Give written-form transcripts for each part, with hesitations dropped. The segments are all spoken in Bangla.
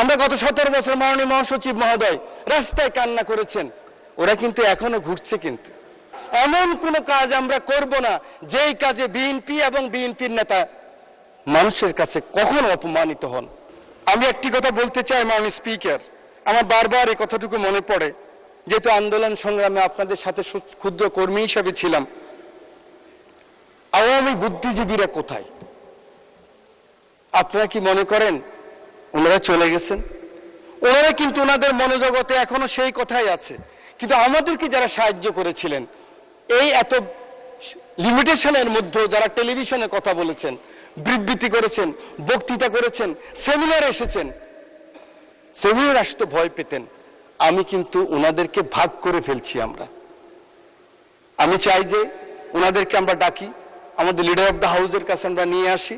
আমরা গত 17 বছর মাননীয় মহাসচিব মহোদয় রাস্তায় কান্না করেছেন, ওরা কিন্তু এখনো ঘুরছে। কিন্তু এমন কোনো কাজ আমরা করব না যেই কাজে বিএনপি এবং বিএনপির নেতা মানুষের কাছে কখনো অপমানিত হন। আমি একটি কথা বলতে চাই মাননীয় স্পিকার, আমার বারবার এই কথাটুকু মনে পড়ে, যেহেতু আন্দোলন সংগ্রামে আপনাদের সাথে ক্ষুদ্র কর্মী হিসাবে ছিলাম। আওয়ামী বুদ্ধিজীবীরা কোথায়? আপনারা কি মনে করেন ওনারা চলে গেছেন? ওনারা কিন্তু ওনাদের মনোজগতে এখনো সেই কথাই আছে। কিন্তু আমাদেরকে যারা সাহায্য করেছিলেন, এই এত লিমিটেশনের মধ্যে যারা টেলিভিশনে কথা বলেছেন, বিবৃতি করেছেন, বক্তৃতা করেছেন, সেমিনার এসেছেন, সেমিনার আসতে ভয় পেতেন, আমি কিন্তু ওনাদেরকে ভাগ করে ফেলছি। আমি চাই যে ওনাদেরকে আমরা ডাকি, আমাদের লিডার অফ দ্য হাউসের কাছে আমরা নিয়ে আসি,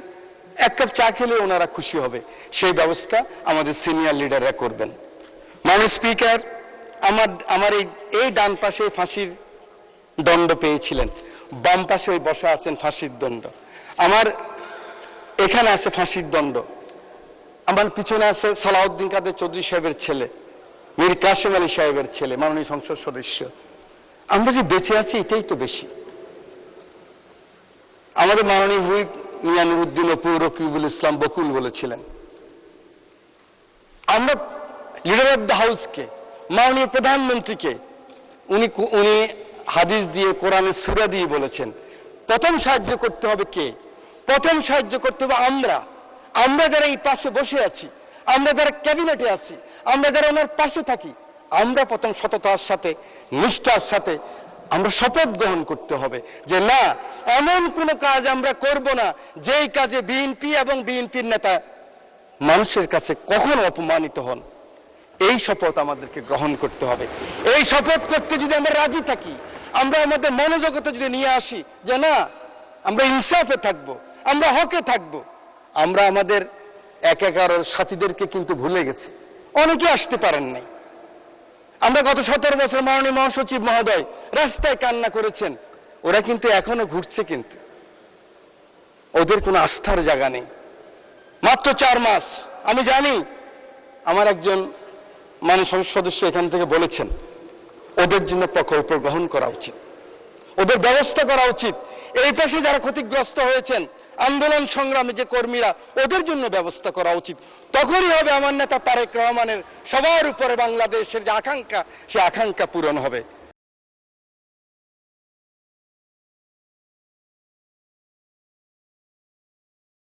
এক কাপ চা খেলে ওনারা খুশি হবে, সেই ব্যবস্থা আমাদের সিনিয়র লিডাররা করবেন। মাননীয় স্পিকার, আমার এই ডান পাশে ফাঁসির দণ্ড পেয়েছিলেন, বাম পাশে ওই বসা আছেন ফাঁসির দণ্ড, আমার এখানে আছে ফাঁসির দণ্ড, আমার পিছনে আছে সালাউদ্দিন কাদের চৌধুরী সাহেবের ছেলে, মীর কাসেম আলী সাহেবের ছেলে, মাননীয় সংসদ সদস্য। আমরা যে বেঁচে আছি এটাই তো বেশি। আমাদের মাননীয় হুইপ মিয়া নুরুদ্দিন অপু রকিবুল ইসলাম বকুল বলেছিলেন, আমরা লিডার অফ দ্য হাউসকে, মাননীয় প্রধানমন্ত্রীকে উনি হাদিস দিয়ে, কোরআনের সূরা দিয়ে বলেছেন, প্রথম সাহায্য করতে হবে কে? প্রথম সাহায্য করতে হবে আমরা যারা এই পাশে বসে আছি, আমরা যারা ক্যাবিনেটে আছি, আমরা যারা ওনার পাশে থাকি, আমরা প্রথম সততার সাথে, নিষ্ঠার সাথে আমরা শপথ গ্রহণ করতে হবে যে না, এমন কোনো কাজ আমরা করব না যেই কাজে বিএনপি এবং বিএনপির নেতা মানুষের কাছে কখনো অপমানিত হন। এই শপথ আমাদেরকে গ্রহণ করতে হবে। এই শপথ করতে যদি আমরা রাজি থাকি, আমরা আমাদের মনোজগতে যদি নিয়ে আসি যে না, আমরা ইনসাফে থাকবো, আমরা হকে থাকবো, আমরা আমাদের একার সাথীদেরকে কিন্তু ভুলে গেছি, অনেকে আসতে পারেন নাই। আমরা গত 17 বছর মাননীয় মহাসচিব মহোদয় রাস্তায় কান্না করেছেন, ওরা কিন্তু এখনো ঘুরছে। কিন্তু ওদের কোনো আস্থার জায়গা নেই। মাত্র 4 মাস। আমি জানি আমার একজন মাননীয় সংসদ সদস্য এখান থেকে বলেছেন ওদের জন্য প্রকল্প গ্রহণ করা উচিত, ওদের ব্যবস্থা করা উচিত। এই পাশে যারা ক্ষতিগ্রস্ত হয়েছেন আন্দোলন সংগ্রামে যে কর্মীরা, ওদের জন্য ব্যবস্থা করা উচিত। তখনই হবে আমার নেতা তারেক রহমানের সবার উপরে বাংলাদেশের যে আকাঙ্ক্ষা, সে আকাঙ্ক্ষা পূরণ হবে।